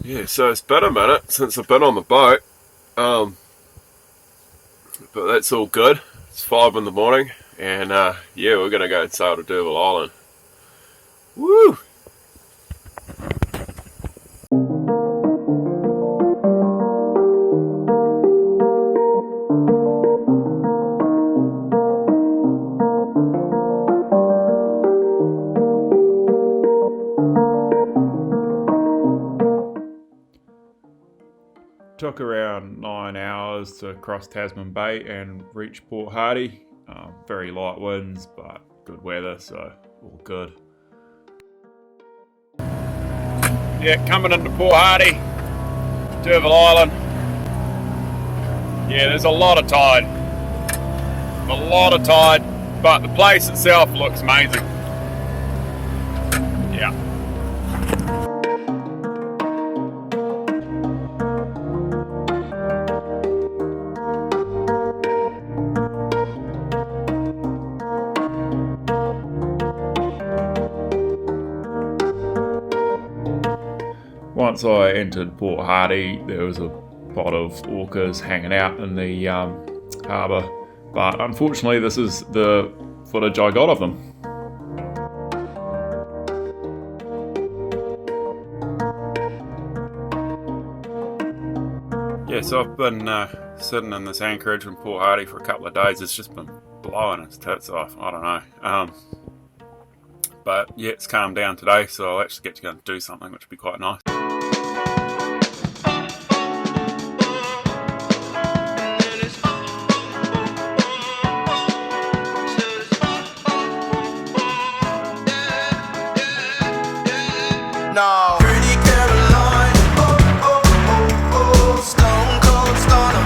Yeah, so it's been a minute since I've been on the boat, um, but that's all good. It's 5 in the morning, and yeah, we're gonna go and sail to Derville Island. Woo! Took around 9 hours to cross Tasman Bay and reach Port Hardy. Very light winds, but good weather, so all good. Yeah, coming into Port Hardy, Derville Island. Yeah, there's a lot of tide. But the place itself looks amazing. Yeah. Once I entered Port Hardy, there was a pot of orcas hanging out in the harbour, but unfortunately this is the footage I got of them. Yeah, so I've been sitting in this anchorage in Port Hardy for a couple of days. It's just been blowing its tits off, I don't know. But yeah, it's calmed down today, so I'll actually get to go and do something, which would be quite nice. No. Pretty Caroline, stone cold stunner.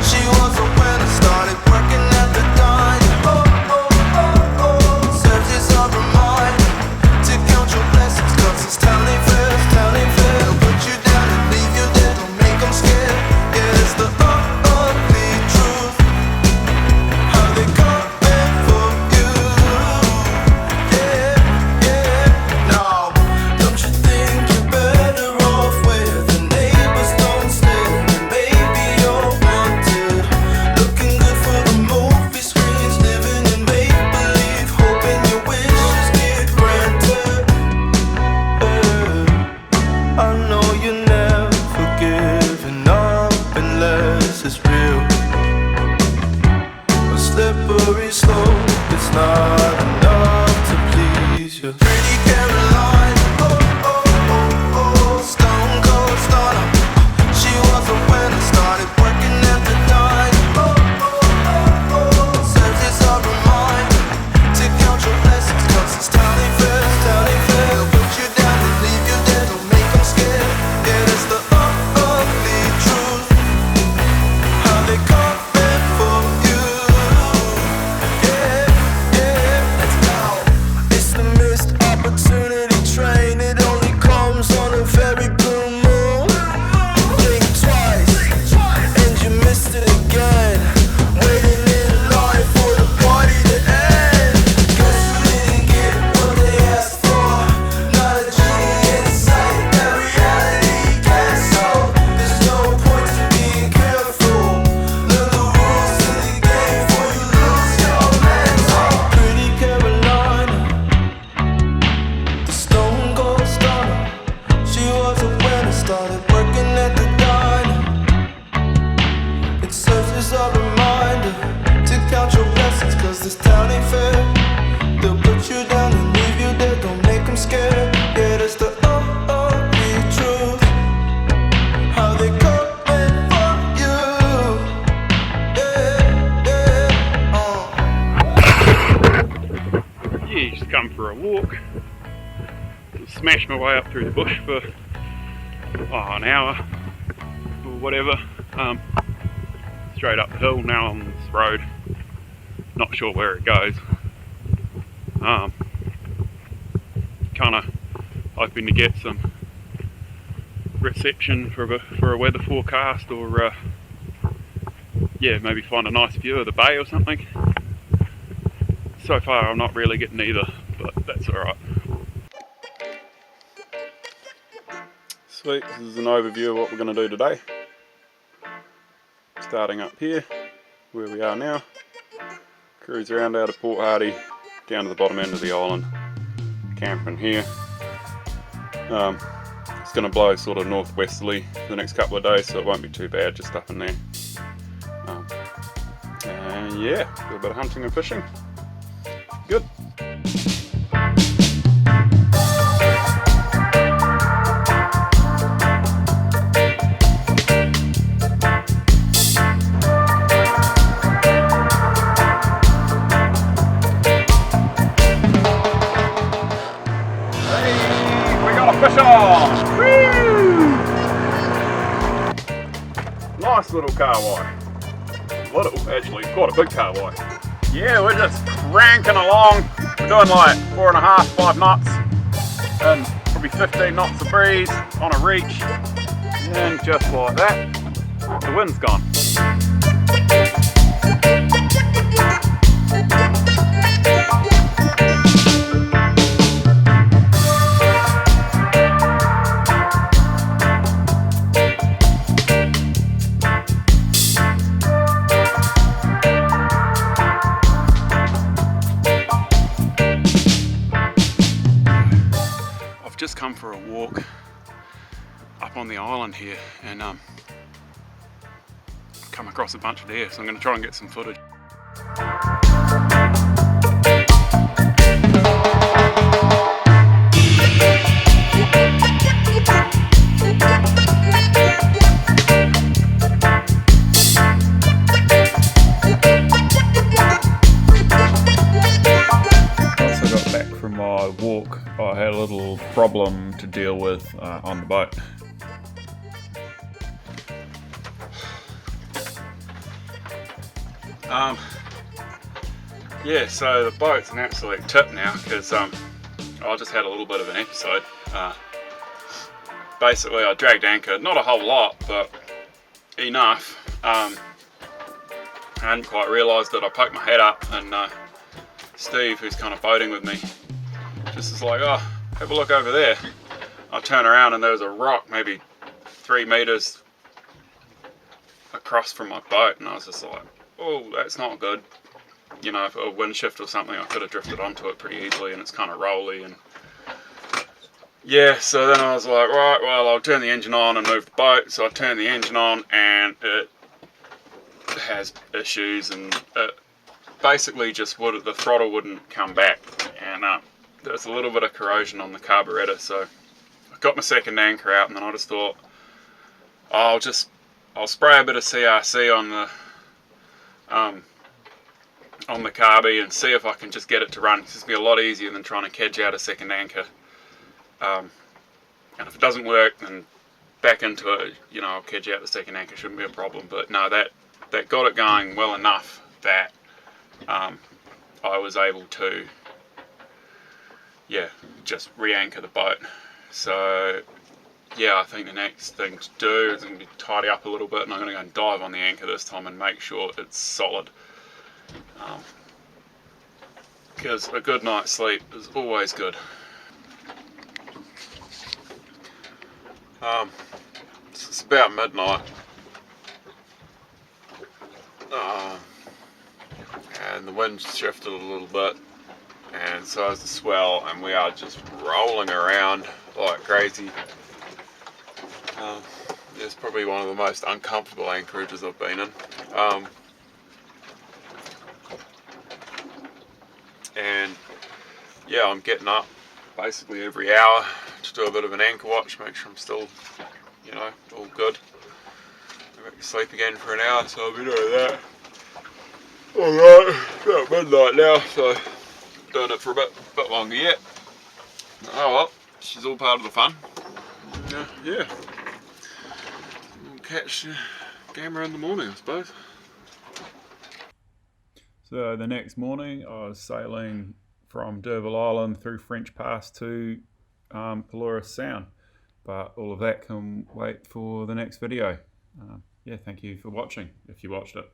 She was a winner, started working at the dine. Serves as a reminder to count your blessings, 'cause it's telling fair. They'll put you down and leave you there, don't make them scared. Yeah, it's the ugly truth, how they come in for you. Yeah, no. Don't you think you're better off where the neighbors don't stare? Baby, you're wanted, looking good for the movie screens, living in make-believe, hoping your wishes get granted. I know you never giving up unless it's real. A slippery slope, it's not enough to please you. Pretty Caroline, stone cold stunner. She was a winner, started working at the dine. Serves as a reminder to count your blessings, 'cause it's telling fair. They'll put you down and leave you there, don't make them scared. Yeah, that's the ugly truth, how they come in for you. Yeah, let's go. It's the missed opportunity train, it only comes on a very blue moon. You blink twice, and you missed it again. Waiting in line for the party to end. Guess you didn't get what they asked for. Not a genie in sight, that reality can't solve. There's no point to being careful. Learn the rules of the game before you lose your mental. Pretty Carolina, the stone cold stunner. She was a winner, started working at the diner. It serves as a reminder to count your blessings, 'cause this town ain't fair. They'll put you down and leave you there, don't make them scared. Yeah, that's the ugly truth, how they come in for you. Yeah, just come for a walk. Smash my way up through the bush for an hour or whatever. Straight up the hill now on this road. Not sure where it goes. Kind of hoping to get some reception for a weather forecast, or yeah, maybe find a nice view of the bay or something. So far I'm not really getting either, but that's alright. Sweet, this is an overview of what we're going to do today. Starting up here, where we are now, cruise around out of Port Hardy, down to the bottom end of the island, camping here. It's going to blow sort of northwesterly for the next couple of days, so it won't be too bad just up in there. And yeah, do a bit of hunting and fishing. Good. Fish on! Woo! Nice little kahawai. Little, actually, quite a big kahawai. Yeah, we're just cranking along. We're doing like 4.5, 5 knots, and probably 15 knots of breeze on a reach. And just like that, the wind's gone. Just come for a walk up on the island here and come across a bunch of deer, so I'm going to try and get some footage. Walk, I had a little problem to deal with on the boat. Yeah, so the boat's an absolute tip now because I just had a little bit of an episode. Basically, I dragged anchor, not a whole lot, but enough. I hadn't quite realised that I poked my head up, and Steve, who's kind of boating with me, just is like, oh, have a look over there. I turn around and there was a rock maybe 3 meters across from my boat, and I was just like, oh, that's not good. You know, if a wind shift or something, I could have drifted onto it pretty easily, and it's kind of rolly. And yeah, so then I was like, right, well, I'll turn the engine on and move the boat. So I turned the engine on, and it has issues, and it basically just the throttle wouldn't come back, and there's a little bit of corrosion on the carburetor. So I got my second anchor out, and then I just thought, I'll spray a bit of CRC on the carby and see if I can just get it to run. It's just be a lot easier than trying to kedge out a second anchor. And if it doesn't work, then back into it. You know, I'll kedge out the second anchor, shouldn't be a problem. But no, that got it going well enough that I was able to, yeah, just re-anchor the boat. So yeah, I think the next thing to do is I'm going to tidy up a little bit, and I'm going to go and dive on the anchor this time and make sure it's solid. Because a good night's sleep is always good. It's about midnight, and the wind's shifted a little bit, and so has the swell, and we are just rolling around like crazy. It's probably one of the most uncomfortable anchorages I've been in. And yeah, I'm getting up basically every hour to do a bit of an anchor watch, make sure I'm still, you know, all good. I got to sleep again for an hour, so I'll be doing that. Alright, about midnight now, so doing it for a bit longer yet. Oh well, she's all part of the fun. Yeah. We'll catch the camera in the morning, I suppose. So the next morning I was sailing from D'Urville Island through French Pass to Pelorus Sound, but all of that can wait for the next video. Yeah, thank you for watching, if you watched it.